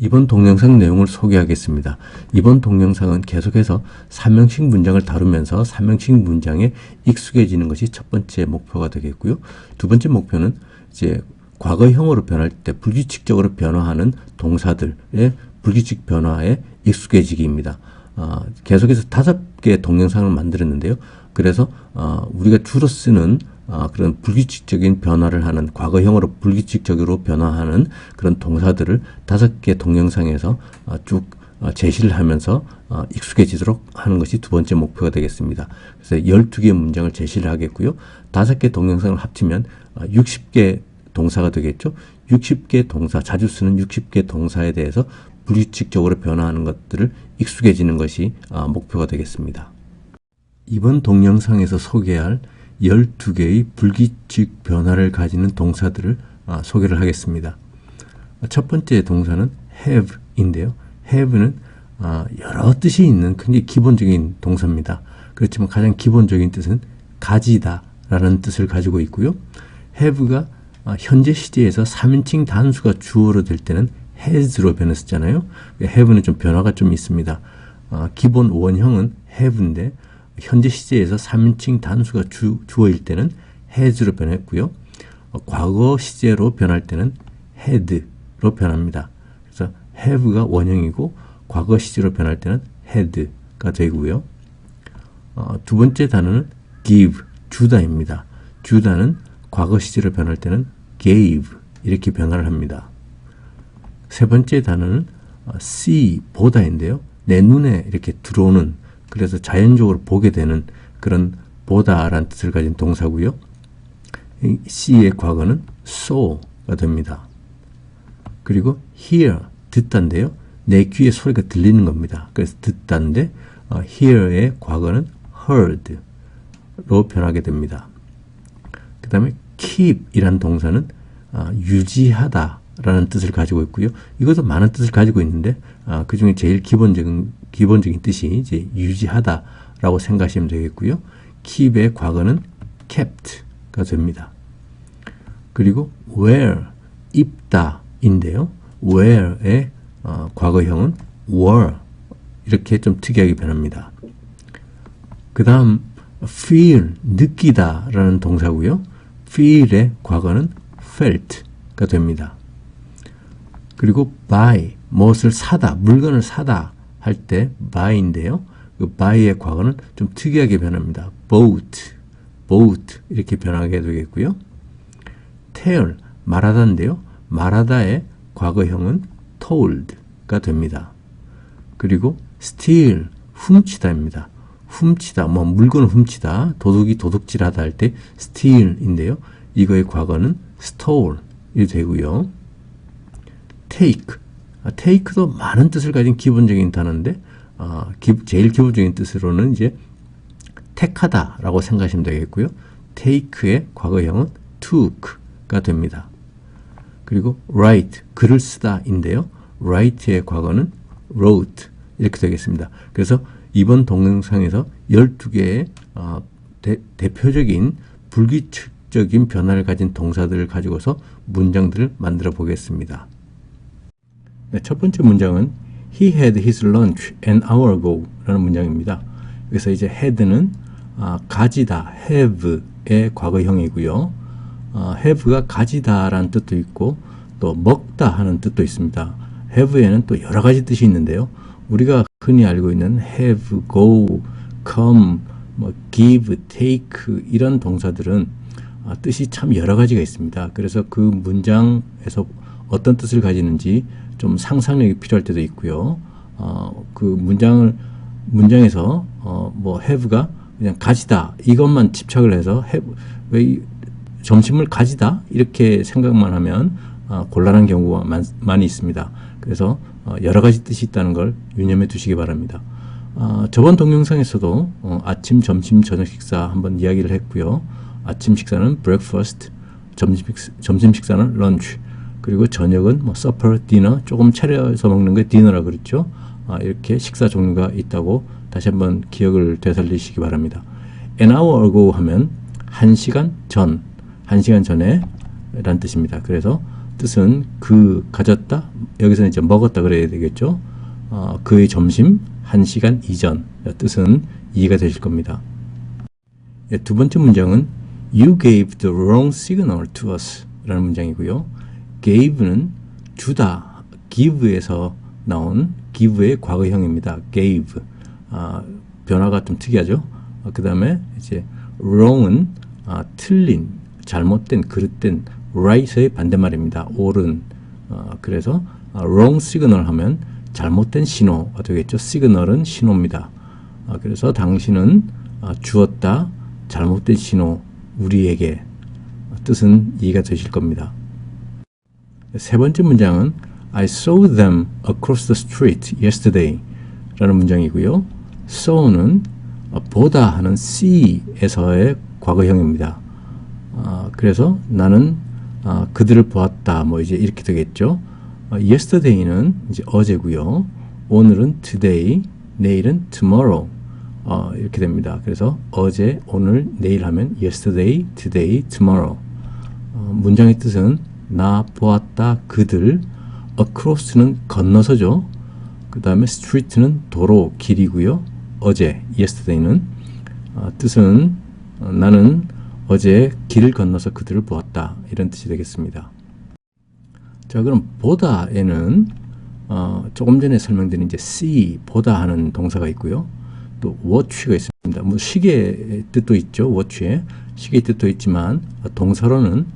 이번 동영상 내용을 소개하겠습니다. 이번 동영상은 계속해서 삼형식 문장을 다루면서 삼형식 문장에 익숙해지는 것이 첫 번째 목표가 되겠고요. 두 번째 목표는 이제 과거형으로 변할 때 불규칙적으로 변화하는 동사들의 불규칙 변화에 익숙해지기입니다. 계속해서 5개의 동영상을 만들었는데요. 그래서 우리가 주로 쓰는 그런 불규칙적인 변화를 하는 과거형으로 불규칙적으로 변화하는 그런 동사들을 5개 동영상에서 쭉 제시를 하면서 익숙해지도록 하는 것이 두 번째 목표가 되겠습니다. 그래서 12개의 문장을 제시를 하겠고요. 5개 동영상을 합치면 60개 동사가 되겠죠. 60개 동사, 자주 쓰는 60개 동사에 대해서 불규칙적으로 변화하는 것들을 익숙해지는 것이 목표가 되겠습니다. 이번 동영상에서 소개할 12개의 불규칙 변화를 가지는 동사들을 소개를 하겠습니다. 첫 번째 동사는 have인데요. have는 여러 뜻이 있는 굉장히 기본적인 동사입니다. 그렇지만 가장 기본적인 뜻은 가지다 라는 뜻을 가지고 있고요. have가 현재 시제에서 3인칭 단수가 주어로 될 때는 has로 변했었잖아요. have는 좀 변화가 좀 있습니다. 기본 원형은 have인데 현재 시제에서 3인칭 단수가 주어일 때는 has로 변했고요. 과거 시제로 변할 때는 had로 변합니다. 그래서 have가 원형이고 과거 시제로 변할 때는 had가 되고요. 두 번째 단어는 give, 주다입니다. 주다는 과거 시제로 변할 때는 gave 이렇게 변화를 합니다. 세 번째 단어는 see, 보다인데요. 내 눈에 이렇게 들어오는, 그래서 자연적으로 보게 되는 그런 보다라는 뜻을 가진 동사고요. see의 과거는 saw가 됩니다. 그리고 hear, 듣다인데요. 내 귀에 소리가 들리는 겁니다. 그래서 듣다인데 hear의 과거는 heard로 변하게 됩니다. 그 다음에 keep 이라는 동사는 유지하다 라는 뜻을 가지고 있고요. 이것도 많은 뜻을 가지고 있는데 그 중에 제일 기본적인 뜻이 이제 유지하다라고 생각하시면 되겠고요. keep의 과거는 kept가 됩니다. 그리고 wear, 입다인데요. wear의 과거형은 wore 이렇게 좀 특이하게 변합니다. 그 다음 feel, 느끼다라는 동사고요. feel의 과거는 felt가 됩니다. 그리고 buy, 무엇을 사다, 물건을 사다 할 때 buy인데요. 그 buy의 과거는 좀 특이하게 변합니다. bought 이렇게 변하게 되겠고요. tell, 말하다인데요. 말하다의 과거형은 told가 됩니다. 그리고 steal, 훔치다입니다. 훔치다, 물건을 훔치다, 도둑이 도둑질하다 할 때 steal인데요. 이거의 과거는 stole이 되고요. take도 많은 뜻을 가진 기본적인 단어인데 제일 기본적인 뜻으로는 이제 택하다라고 생각하시면 되겠고요. take의 과거형은 took가 됩니다. 그리고 write, 글을 쓰다인데요. write의 과거는 wrote 이렇게 되겠습니다. 그래서 이번 동영상에서 12개의 대표적인 불규칙적인 변화를 가진 동사들을 가지고서 문장들을 만들어 보겠습니다. 네, 첫 번째 문장은 He had his lunch an hour ago 라는 문장입니다. 그래서 이제 had는 가지다, have의 과거형이고요. have가 가지다 라는 뜻도 있고 또 먹다 하는 뜻도 있습니다. have에는 또 여러 가지 뜻이 있는데요. 우리가 흔히 알고 있는 have, go, come, give, take 이런 동사들은 뜻이 참 여러 가지가 있습니다. 그래서 그 문장에서 어떤 뜻을 가지는지 좀 상상력이 필요할 때도 있고요. 그 문장에서 have가 그냥 가지다 이것만 집착을 해서 왜 점심을 가지다 이렇게 생각만 하면 곤란한 경우가 많이 있습니다. 그래서 여러 가지 뜻이 있다는 걸 유념해 두시기 바랍니다. 저번 동영상에서도 아침, 점심, 저녁 식사 한번 이야기를 했고요. 아침 식사는 breakfast, 점심 식사는 lunch, 그리고 저녁은 supper, dinner, 조금 차려서 먹는 게 dinner라 그랬죠. 이렇게 식사 종류가 있다고 다시 한번 기억을 되살리시기 바랍니다. An hour ago 하면 1시간 전, 1시간 전에 라는 뜻입니다. 그래서 뜻은 그 가졌다. 여기서는 이제 먹었다 그래야 되겠죠. 그의 점심 1시간 이전. 뜻은 이해가 되실 겁니다. 두 번째 문장은 You gave the wrong signal to us 라는 문장이고요. gave는 주다, give에서 나온 give의 과거형입니다. gave. 변화가 좀 특이하죠. 그 다음에 이제 wrong은 틀린, 잘못된, 그릇된, right의 반대말입니다. 옳은. 그래서 wrong signal 하면 잘못된 신호가 되겠죠. signal은 신호입니다. 그래서 당신은 주었다, 잘못된 신호, 우리에게. 뜻은 이해가 되실 겁니다. 세 번째 문장은 I saw them across the street yesterday 라는 문장이고요. saw는 보다 하는 see에서의 과거형입니다. 그래서 나는 그들을 보았다. 뭐 이제 이렇게 되겠죠. yesterday는 이제 어제고요. 오늘은 today, 내일은 tomorrow. 이렇게 됩니다. 그래서 어제, 오늘, 내일 하면 yesterday, today, tomorrow. 문장의 뜻은 나 보았다, 그들. across는 건너서죠. 그 다음에 street는 도로, 길이고요. 어제, yesterday는 뜻은 나는 어제 길을 건너서 그들을 보았다. 이런 뜻이 되겠습니다. 자, 그럼 보다에는 조금 전에 설명드린 이제 see, 보다 하는 동사가 있고요. 또 watch가 있습니다. 뭐 시계의 뜻도 있죠. watch에 시계의 뜻도 있지만 동사로는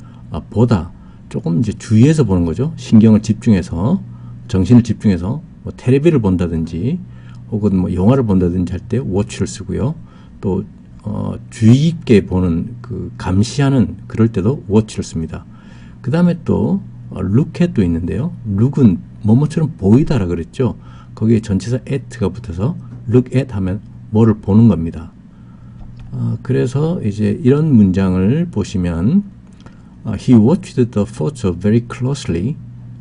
보다, 조금 이제 주의해서 보는 거죠. 신경을 집중해서, 정신을 집중해서 뭐 텔레비를 본다든지 혹은 뭐 영화를 본다든지 할 때 watch를 쓰고요. 또 주의 깊게 보는, 그 감시하는 그럴 때도 watch를 씁니다. 그 다음에 또 look at도 있는데요. look은 뭐뭐처럼 보이다라 그랬죠. 거기에 전치사 at가 붙어서 look at 하면 뭐를 보는 겁니다. 그래서 이제 이런 문장을 보시면 He watched the photo very closely,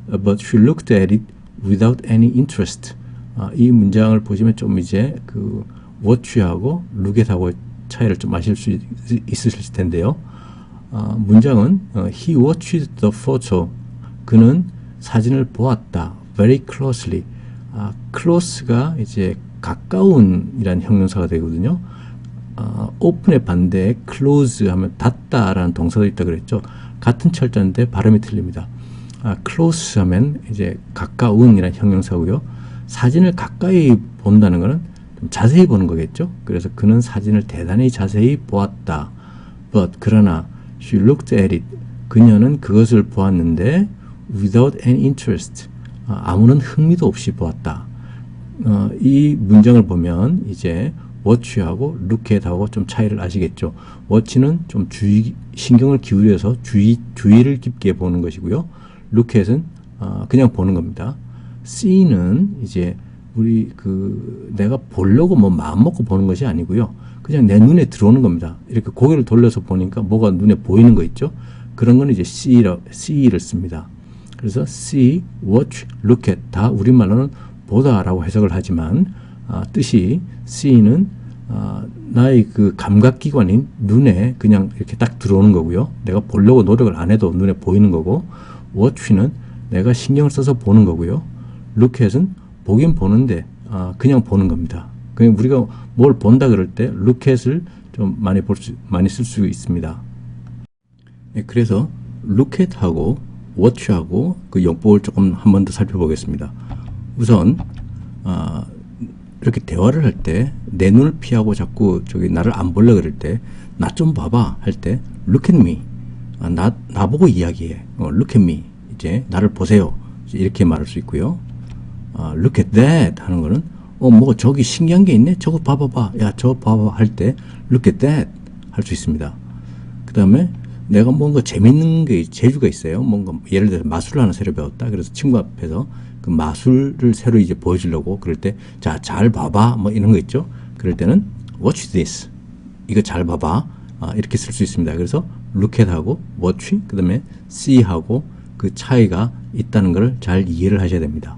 but she looked at it without any interest. 이 문장을 보시면 좀 이제 그 watch하고 look at하고 차이를 좀 아실 수 있으실 텐데요. 문장은 He watched the photo. 그는 사진을 보았다. Very closely. close가 이제 가까운이란 형용사가 되거든요. open의 반대에 close 하면 닫다라는 동사도 있다 그랬죠. 같은 철자인데 발음이 틀립니다. close 하면 이제 가까운이란 형용사고요. 사진을 가까이 본다는 것은 좀 자세히 보는 거겠죠. 그래서 그는 사진을 대단히 자세히 보았다. But 그러나 she looked at it. 그녀는 그것을 보았는데 without any interest. 아무런 흥미도 없이 보았다. 이 문장을 보면 이제 watch하고 look at하고 좀 차이를 아시겠죠. watch는 좀 신경을 기울여서 주의를 깊게 보는 것이고요. look at은 그냥 보는 겁니다. see는 이제 우리 내가 보려고 뭐 마음 먹고 보는 것이 아니고요. 그냥 내 눈에 들어오는 겁니다. 이렇게 고개를 돌려서 보니까 뭐가 눈에 보이는 거 있죠. 그런 건 이제 see를 씁니다. 그래서 see, watch, look at 다 우리말로는 보다라고 해석을 하지만 뜻이 see는 나의 그 감각기관인 눈에 그냥 이렇게 딱 들어오는 거고요. 내가 보려고 노력을 안 해도 눈에 보이는 거고, watch는 내가 신경을 써서 보는 거고요. look at은 보긴 보는데 그냥 보는 겁니다. 그냥 우리가 뭘 본다 그럴 때 look at을 좀 많이 쓸 수 있습니다. 네, 그래서 look at하고 watch하고 그 용법을 조금 한 번 더 살펴보겠습니다. 우선 이렇게 대화를 할 때 내 눈을 피하고 자꾸 나를 안 보려 그럴 때 나 좀 봐봐 할 때 look at me. 나보고 이야기해. look at me. 이제 나를 보세요. 이렇게 말할 수 있고요. look at that 하는 거는 뭐 저기 신기한 게 있네. 저거 봐봐봐. 야, 저거 봐봐 할 때 look at that 할 수 있습니다. 그 다음에 내가 뭔가 재밌는 게 재주가 있어요. 뭔가 예를 들어서 마술을 하나 새로 배웠다. 그래서 친구 앞에서 그 마술을 새로 이제 보여주려고 그럴 때 자, 잘 봐봐 뭐 이런 거 있죠. 그럴 때는 watch this. 이거 잘 봐봐. 이렇게 쓸 수 있습니다. 그래서 look at 하고 watch 그 다음에 see 하고 그 차이가 있다는 걸 잘 이해를 하셔야 됩니다.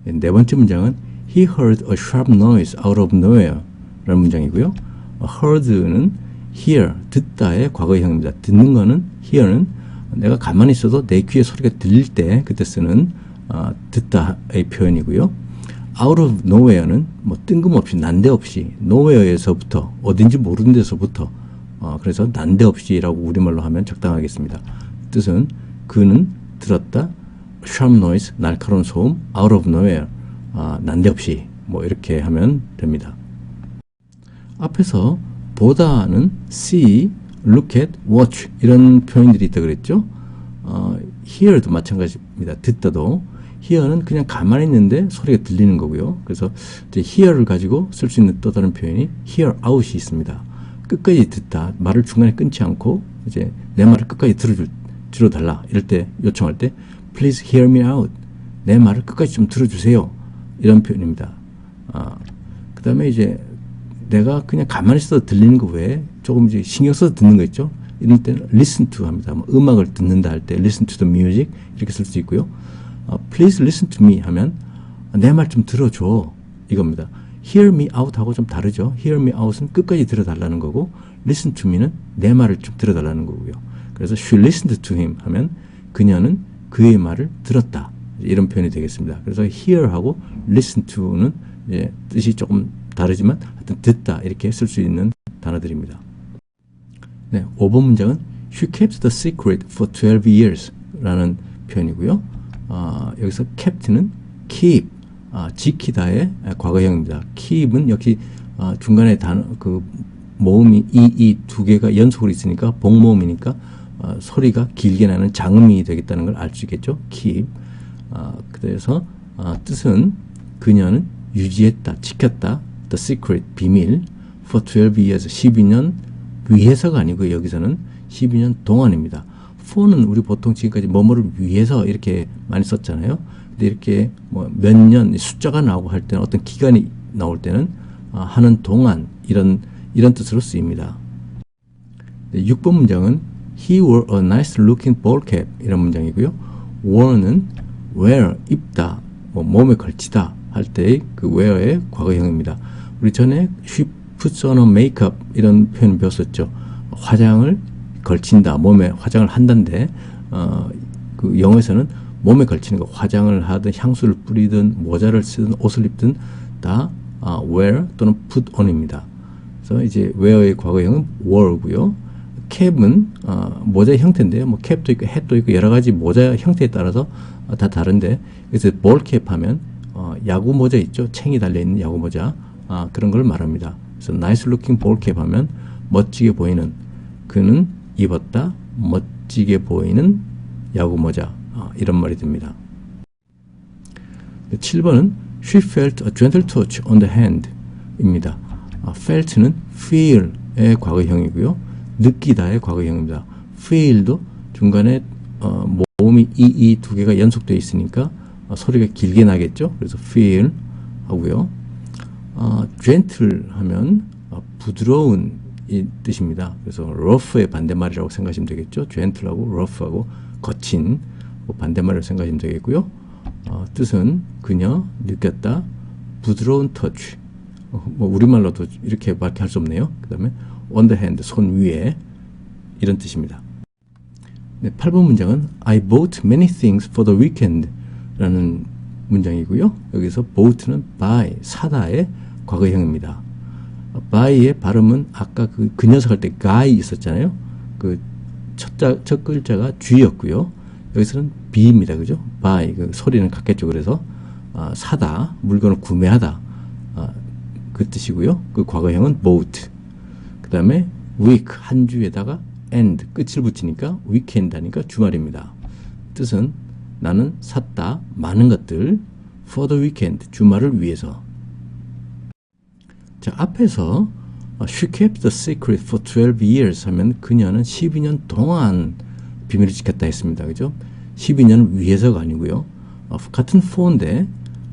네 번째 문장은 He heard a sharp noise out of nowhere 라는 문장이고요. heard는 hear, 듣다의 과거형입니다. 듣는 거는 hear는 내가 가만히 있어도 내 귀에 소리가 들릴 때 그때 쓰는 듣다의 표현이고요. out of nowhere는 뭐 뜬금없이 난데없이 nowhere에서부터 어딘지 모르는 데서부터 그래서 난데없이라고 우리말로 하면 적당하겠습니다. 뜻은 그는 들었다 sharp noise 날카로운 소음 out of nowhere 난데없이 뭐 이렇게 하면 됩니다. 앞에서 보다는 see, look at, watch 이런 표현들이 있다 그랬죠. hear도 마찬가지입니다. 듣다도 hear는 그냥 가만히 있는데 소리가 들리는 거고요. 그래서 이제 hear를 가지고 쓸 수 있는 또 다른 표현이 hear out이 있습니다. 끝까지 듣다, 말을 중간에 끊지 않고 이제 내 말을 끝까지 들어달라 이럴 때 요청할 때 please hear me out, 내 말을 끝까지 좀 들어주세요 이런 표현입니다. 그 다음에 이제 내가 그냥 가만히 있어도 들리는 거 외에 조금 이제 신경 써서 듣는 거 있죠. 이럴 때는 listen to 합니다. 뭐 음악을 듣는다 할 때 listen to the music 이렇게 쓸 수 있고요. please listen to me 하면 내 말 좀 들어줘 이겁니다. hear me out 하고 좀 다르죠. hear me out은 끝까지 들어달라는 거고 listen to me는 내 말을 좀 들어달라는 거고요. 그래서 she listened to him 하면 그녀는 그의 말을 들었다 이런 표현이 되겠습니다. 그래서 hear하고 listen to는 이제 뜻이 조금 다르지만 하여튼 듣다 이렇게 쓸 수 있는 단어들입니다. 네, 5번 문장은 She kept the secret for 12 years 라는 표현이고요. 여기서 kept는 keep, 지키다의 과거형입니다. keep은 역시 중간에 단어, 그 모음이 이 두 개가 연속으로 있으니까 복모음이니까 소리가 길게 나는 장음이 되겠다는 걸 알 수 있겠죠. keep. 그래서 뜻은 그녀는 유지했다, 지켰다. The secret, 비밀. For 12 years, 12년 위해서가 아니고 여기서는 12년 동안입니다. for는 우리 보통 지금까지 뭐뭐를 위해서 이렇게 많이 썼잖아요. 근데 이렇게 뭐 몇 년 숫자가 나오고 할 때는 어떤 기간이 나올 때는 하는 동안 이런 뜻으로 쓰입니다. 네, 6번 문장은 He wore a nice looking ball cap 이런 문장이고요. were는 wear, 입다, 뭐 몸에 걸치다 할 때의 그 wear의 과거형입니다. 우리 전에 she puts on a makeup 이런 표현 배웠었죠. 화장을 걸친다, 몸에 화장을 한다인데 그 영어에서는 몸에 걸치는 거, 화장을 하든 향수를 뿌리든 모자를 쓰든 옷을 입든 다 wear 또는 put on입니다. 그래서 이제 wear의 과거형은 were고요. cap은 모자의 형태인데요. 뭐 cap도 있고 hat도 있고 여러 가지 모자 형태에 따라서 다 다른데 그래서 ball cap 하면 야구 모자 있죠. 챙이 달려 있는 야구 모자 그런 걸 말합니다. 그래서 nice looking ball cap 하면 멋지게 보이는 그는 입었다 멋지게 보이는 야구 모자 이런 말이 됩니다. 7번은 She felt a gentle touch on the hand 입니다. felt는 feel의 과거형이고요. 느끼다의 과거형입니다. feel도 중간에 모음이 이 두 개가 연속되어 있으니까 소리가 길게 나겠죠. 그래서 feel 하고요. gentle 하면 부드러운 이 뜻입니다. 그래서 rough의 반대말이라고 생각하시면 되겠죠. gentle하고 rough하고 거친 반대말을 생각하시면 되겠고요. 뜻은 그녀 느꼈다 부드러운 touch. 뭐 우리말로도 이렇게 밖에 할 수 없네요. 그 다음에 on the hand 손 위에 이런 뜻입니다. 네, 8번 문장은 I bought many things for the weekend 라는 문장이고요. 여기서 bought는 buy 사다의 과거형입니다. buy의 발음은 아까 그 녀석 할 때 guy 있었잖아요. 그 첫 글자가 G였고요. 여기서는 B입니다. 그죠? buy 그 소리는 같겠죠. 그래서 사다 물건을 구매하다 그 뜻이고요. 그 과거형은 bought. 그 다음에 week 한 주에다가 end 끝을 붙이니까 weekend 하니까 주말입니다. 뜻은 나는 샀다 많은 것들 for the weekend 주말을 위해서. 자, 앞에서 She kept the secret for 12 years 하면 그녀는 12년 동안 비밀을 지켰다 했습니다. 그죠? 12년을 위해서가 아니고요. 같은 for인데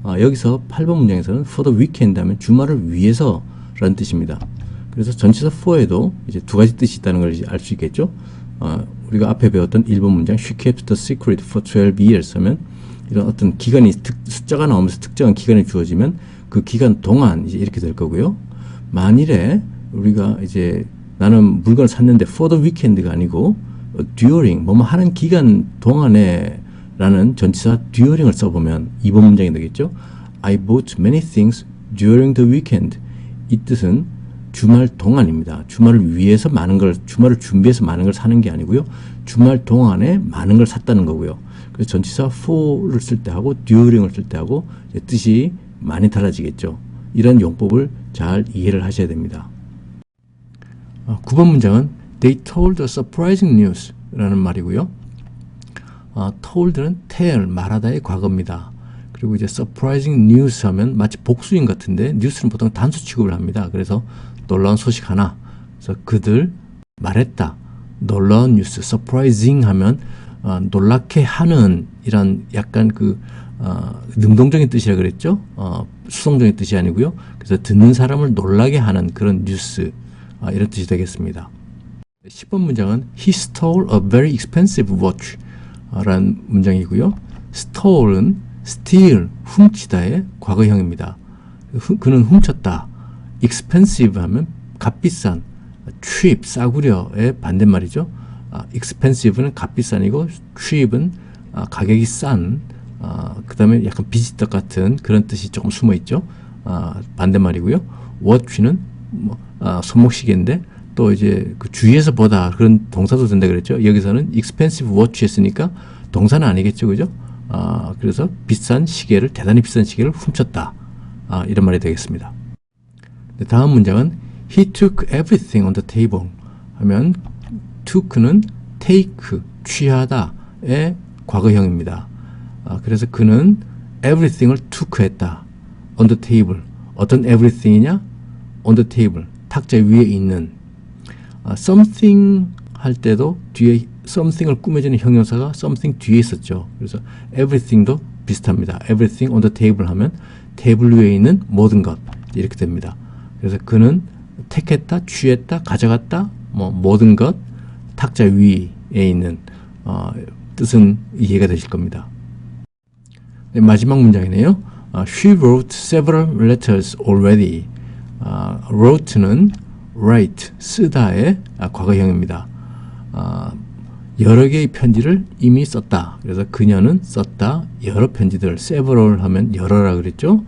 여기서 8번 문장에서는 for the weekend 하면 주말을 위해서 라는 뜻입니다. 그래서 전치사 for에도 이제 두 가지 뜻이 있다는 걸 알 수 있겠죠. 우리가 앞에 배웠던 1번 문장 She kept the secret for 12 years 하면 이런 어떤 기간이 숫자가 나오면서 특정한 기간이 주어지면 그 기간 동안 이제 이렇게 될 거고요. 만일에 우리가 이제 나는 물건을 샀는데 for the weekend가 아니고 during 뭐뭐 하는 기간 동안에 라는 전치사 during을 써보면 이번 문장이 되겠죠. I bought many things during the weekend. 이 뜻은 주말 동안입니다. 주말을 위해서 많은 걸, 주말을 준비해서 많은 걸 사는 게 아니고요. 주말 동안에 많은 걸 샀다는 거고요. 그래서 전치사 for를 쓸 때 하고 during을 쓸 때 하고 뜻이 많이 달라지겠죠. 이런 용법을 잘 이해를 하셔야 됩니다. 9번 문장은 They told a surprising news 라는 말이고요. told는 tell, 말하다의 과거입니다. 그리고 이제 surprising news 하면 마치 복수인 같은데 news는 보통 단수 취급을 합니다. 그래서 놀라운 소식 하나. 그래서 그들 말했다. 놀라운 뉴스, surprising 하면 놀랍게 하는 이런 약간 능동적인 뜻이라 그랬죠. 수동적인 뜻이 아니고요. 그래서 듣는 사람을 놀라게 하는 그런 뉴스, 이런 뜻이 되겠습니다. 10번 문장은 He stole a very expensive watch 라는 문장이고요. stole은 steal, 훔치다의 과거형입니다. 그는 훔쳤다. expensive 하면 값비싼, cheap, 싸구려의 반대말이죠. expensive는 값비싼이고 cheap은 가격이 싼, 그 다음에 약간 비지떡 같은 그런 뜻이 조금 숨어 있죠. 반대말이고요. watch는 손목시계인데 또 이제 그 주위에서 보다 그런 동사도 된다 그랬죠. 여기서는 expensive watch 했으니까 동사는 아니겠죠, 그죠? 그래서 비싼 시계를, 대단히 비싼 시계를 훔쳤다. 이런 말이 되겠습니다. 다음 문장은 He took everything on the table 하면 took는 take, 취하다의 과거형입니다. 그래서 그는 everything을 took 했다. on the table. 어떤 everything이냐? on the table. 탁자 위에 있는. something 할 때도 뒤에 something을 꾸며주는 형용사가 something 뒤에 있었죠. 그래서 everything도 비슷합니다. everything on the table 하면 테이블 위에 있는 모든 것 이렇게 됩니다. 그래서 그는 택했다, 취했다, 가져갔다, 모든 것, 탁자 위에 있는 뜻은 이해가 되실 겁니다. 네, 마지막 문장이네요. She wrote several letters already. wrote는 write, 쓰다의 과거형입니다. 여러 개의 편지를 이미 썼다. 그래서 그녀는 썼다. 여러 편지들, several 하면 여러라 그랬죠.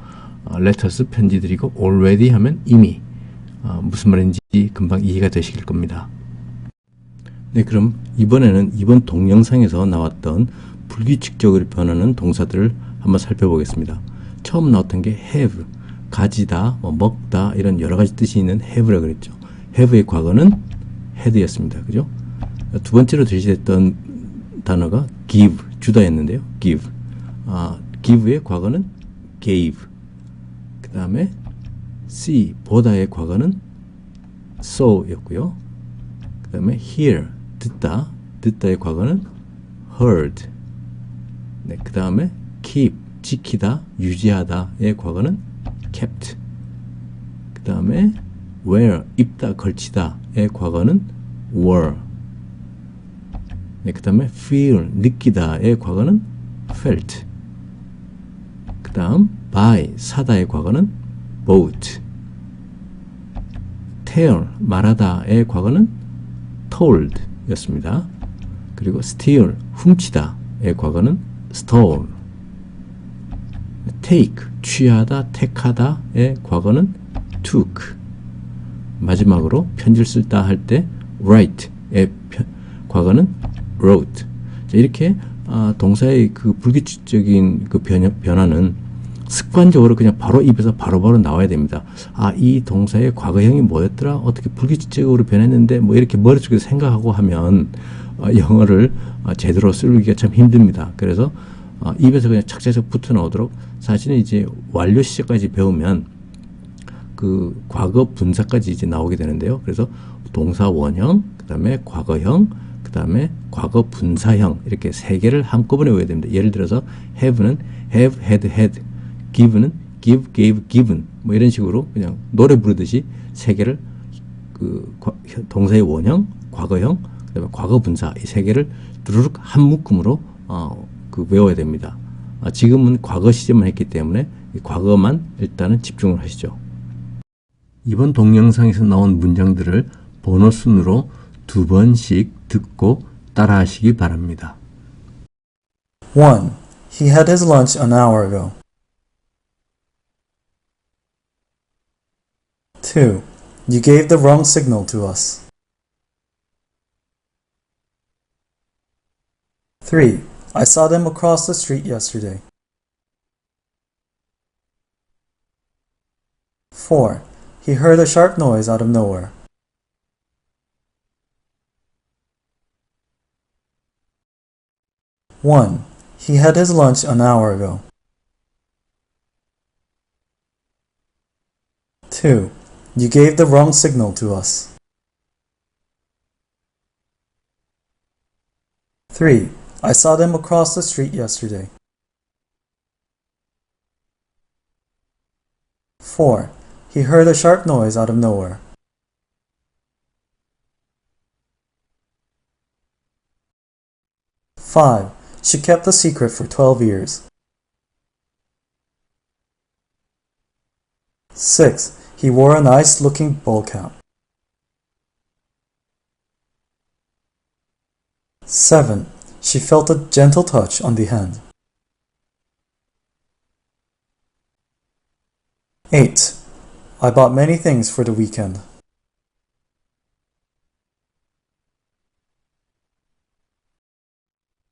letters 편지들이고 already 하면 이미. 무슨 말인지 금방 이해가 되실 겁니다. 네, 그럼 이번에는 이번 동영상에서 나왔던 불규칙적으로 변하는 동사들을 한번 살펴보겠습니다. 처음 나왔던 게 have, 가지다, 먹다 이런 여러 가지 뜻이 있는 have라 그랬죠. have의 과거는 had였습니다. 그죠? 두 번째로 제시됐던 단어가 give, 주다였는데요. give. give의 과거는 gave. 그 다음에 see, 보다의 과거는 saw였고요. 그 다음에 hear, 듣다, 듣다의 과거는 heard. 네, 그 다음에 keep, 지키다, 유지하다의 과거는 kept. 그 다음에 wear, 입다, 걸치다의 과거는 wore. 네, 그 다음에 feel, 느끼다의 과거는 felt. 그 다음 buy, 사다의 과거는 bought. tell, 말하다의 과거는 told 였습니다. 그리고 steal, 훔치다의 과거는 stole. take, 취하다, 택하다의 과거는 took. 마지막으로 편지를 쓸다 할 때 write의 과거는 wrote. 자, 이렇게 동사의 그 불규칙적인 그 변화는 습관적으로 그냥 바로 입에서 바로바로 나와야 됩니다. 이 동사의 과거형이 뭐였더라? 어떻게 불규칙적으로 변했는데 뭐 이렇게 머릿속에서 생각하고 하면 영어를 제대로 쓰기가 참 힘듭니다. 그래서 입에서 그냥 착착착 붙어 나오도록 사실은 이제 완료 시제까지 배우면 그 과거 분사까지 이제 나오게 되는데요. 그래서 동사 원형, 그 다음에 과거형, 그 다음에 과거 분사형 이렇게 세 개를 한꺼번에 외워야 됩니다. 예를 들어서 have는 have, had, had, give는 give, gave, given 뭐 이런 식으로 그냥 노래 부르듯이 세 개를 그 동사의 원형, 과거형, 그 다음에 과거 분사 이 세 개를 두루룩 한 묶음으로 외워야 됩니다. 지금은 과거 시제만 했기 때문에 이 과거만 일단은 집중을 하시죠. 이번 동영상에서 나온 문장들을 번호 순으로 2번씩 듣고 따라하시기 바랍니다. 1. He had his lunch an hour ago. 2. You gave the wrong signal to us. 3. I saw them across the street yesterday. 4. He heard a sharp noise out of nowhere. 1. He had his lunch an hour ago. 2. You gave the wrong signal to us. 3. I saw them across the street yesterday. 4. He heard a sharp noise out of nowhere. 5. She kept the secret for 12 years. 6. He wore a nice-looking bowl cap. 7. She felt a gentle touch on the hand. 8. I bought many things for the weekend.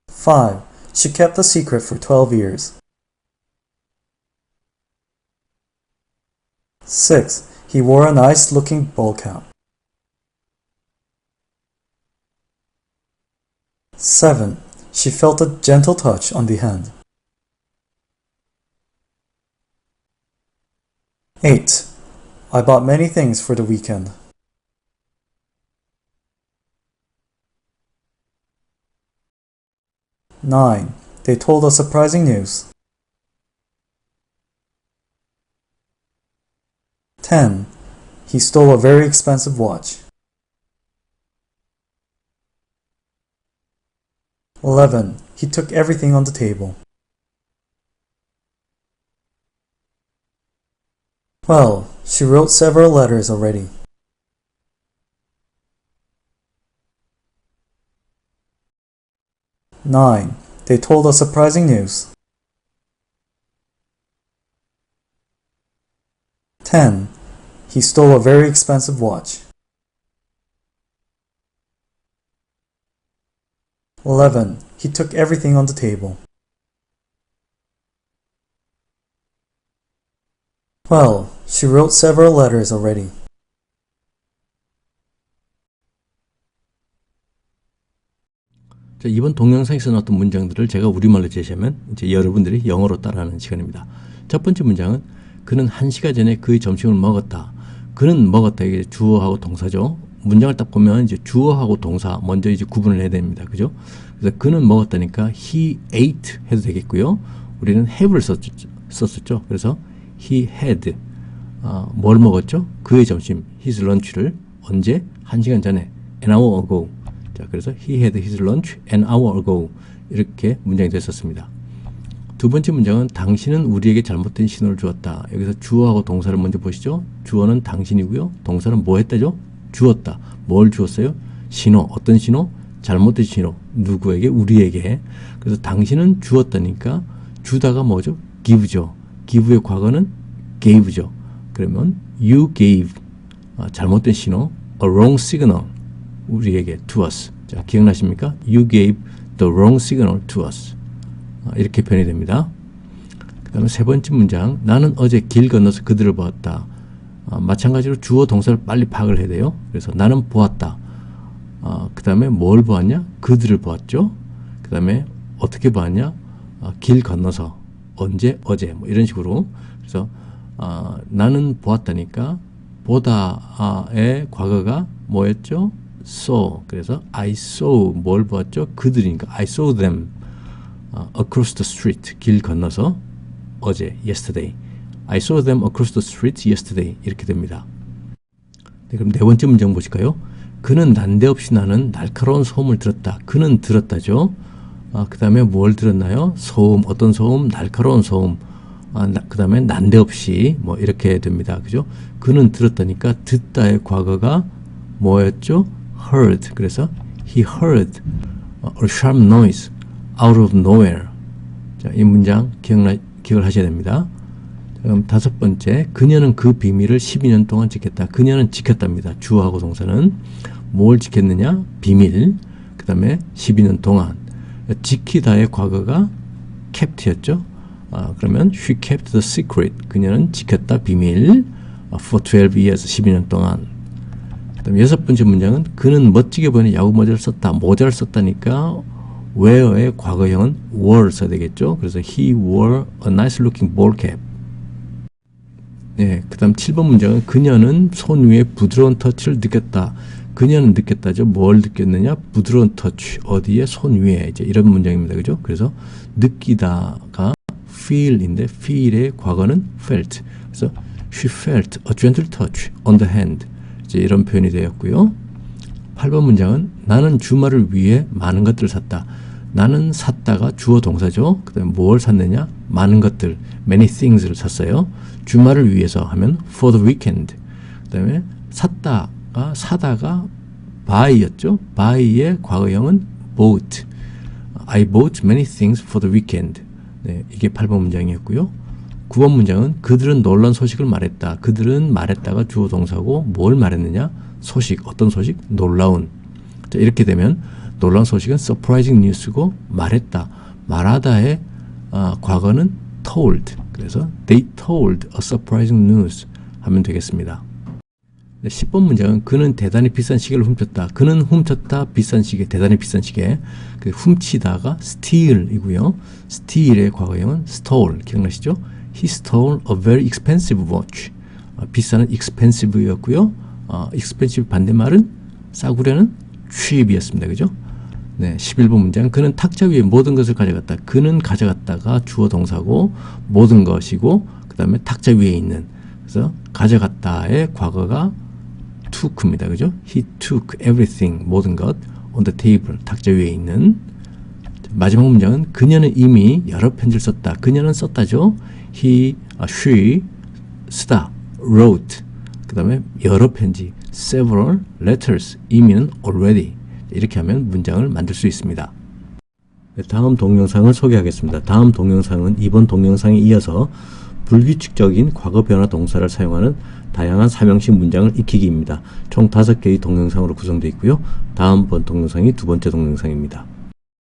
5. She kept the secret for 12 years. 6. He wore a nice-looking bowl cap. 7. She felt a gentle touch on the hand. 8. I bought many things for the weekend. 9. They told us surprising news. 10. He stole a very expensive watch. 11. He took everything on the table. 12. She wrote several letters already. 9. They told us surprising news. 10. He stole a very expensive watch. 11. He took everything on the table. 12. She wrote several letters already. 자, 이번 동영상에서 나왔던 문장들을 제가 우리말로 제시하면 이제 여러분들이 영어로 따라하는 시간입니다. 첫 번째 문장은 그는 1시간 전에 그의 점심을 먹었다. 그는 먹었다. 이게 주어하고 동사죠. 문장을 딱 보면 이제 주어하고 동사 먼저 이제 구분을 해야 됩니다. 그죠? 그래서 그는 먹었다니까 he ate 해도 되겠고요. 우리는 have를 썼었죠. 그래서 he had 뭘 먹었죠? 그의 점심 his lunch를 언제? 1시간 전에 an hour ago. 자, 그래서 he had his lunch an hour ago 이렇게 문장이 됐었습니다. 두 번째 문장은 당신은 우리에게 잘못된 신호를 주었다. 여기서 주어하고 동사를 먼저 보시죠. 주어는 당신이고요. 동사는 뭐 했다죠? 주었다. 뭘 주었어요? 신호. 어떤 신호? 잘못된 신호. 누구에게? 우리에게. 그래서 당신은 주었다니까 주다가 뭐죠? give죠. give의 과거는 gave죠. 그러면 you gave 잘못된 신호 a wrong signal 우리에게 to us. 자, 기억나십니까? You gave the wrong signal to us. 이렇게 표현이 됩니다. 그 다음에 세 번째 문장 나는 어제 길 건너서 그들을 보았다. 마찬가지로 주어 동사를 빨리 파악을 해야 돼요. 그래서 나는 보았다. 그 다음에 뭘 보았냐? 그들을 보았죠. 그 다음에 어떻게 보았냐? 길 건너서 언제? 어제 뭐 이런 식으로. 그래서 나는 보았다니까 보다의 과거가 뭐였죠? saw. 그래서 I saw 뭘 보았죠? 그들이니까 I saw them across the street. 길 건너서 어제 yesterday. I saw them across the street yesterday. 이렇게 됩니다. 네, 그럼 네 번째 문장 보실까요? 그는 난데없이 나는 날카로운 소음을 들었다. 그는 들었다죠. 그 다음에 뭘 들었나요? 소음. 어떤 소음? 날카로운 소음. 그 다음에 난데없이 뭐 이렇게 됩니다. 그죠? 그는 들었다니까 듣다의 과거가 뭐였죠? heard. 그래서 he heard A sharp noise out of nowhere. 자, 이 문장 기억을 하셔야 됩니다. 그럼 다섯 번째, 그녀는 그 비밀을 12년 동안 지켰다. 그녀는 지켰답니다. 주어하고 동사는 뭘 지켰느냐? 비밀. 그 다음에 12년 동안. 지키다의 과거가 kept였죠. 그러면 she kept the secret. 그녀는 지켰다 비밀. For 12 years. 12년 동안. 그 다음에 여섯 번째 문장은 그는 멋지게 보이는 야구 모자를 썼다. 모자를 썼다니까 wear의 과거형은 wore 써야 되겠죠. 그래서 he wore a nice looking ball cap. 네, 그 다음 7번 문장은 그녀는 손 위에 부드러운 터치를 느꼈다. 그녀는 느꼈다죠. 뭘 느꼈느냐? 부드러운 터치. 어디에? 손 위에. 이제 이런 문장입니다. 그죠? 그래서 느끼다가 feel인데 feel의 과거는 felt. 그래서 she felt a gentle touch on the hand. 이제 이런 표현이 되었고요. 8번 문장은 나는 주말을 위해 많은 것들을 샀다. 나는 샀다가 주어 동사죠. 그 다음에 뭘 샀느냐? 많은 것들, many things를 샀어요. 주말을 위해서 하면 for the weekend. 그 다음에 사다가 buy였죠. buy의 과거형은 bought. I bought many things for the weekend. 네, 이게 8번 문장이었고요. 9번 문장은 그들은 놀란 소식을 말했다. 그들은 말했다가 주어 동사고 뭘 말했느냐? 소식. 어떤 소식? 놀라운. 자, 이렇게 되면 놀라운 소식은 surprising news고 말했다. 말하다의 과거는 told. 그래서 they told a surprising news 하면 되겠습니다. 10번 문장은 그는 대단히 비싼 시계를 훔쳤다. 그는 훔쳤다. 비싼 시계. 대단히 비싼 시계. 그 훔치다가 steal이고요. steal의 과거형은 stole. 기억나시죠? He stole a very expensive watch. 비싼은 expensive였고요. expensive 반대말은 싸구려는 cheap이었습니다. 그죠? 네, 11번 문장. 그는 탁자 위에 모든 것을 가져갔다. 그는 가져갔다가 주어 동사고 모든 것이고 그 다음에 탁자 위에 있는. 그래서 가져갔다의 과거가 took입니다. 그죠? He took everything, 모든 것 on the table, 탁자 위에 있는. 마지막 문장은 그녀는 이미 여러 편지를 썼다. 그녀는 썼다죠. she 쓰다, wrote. 그 다음에 여러 편지, several letters. 이미는 already. 이렇게 하면 문장을 만들 수 있습니다. 네, 다음 동영상을 소개하겠습니다. 다음 동영상은 이번 동영상에 이어서 불규칙적인 과거 변화 동사를 사용하는 다양한 삼형식 문장을 익히기입니다. 총 5개의 동영상으로 구성되어 있고요. 다음번 동영상이 두 번째 동영상입니다.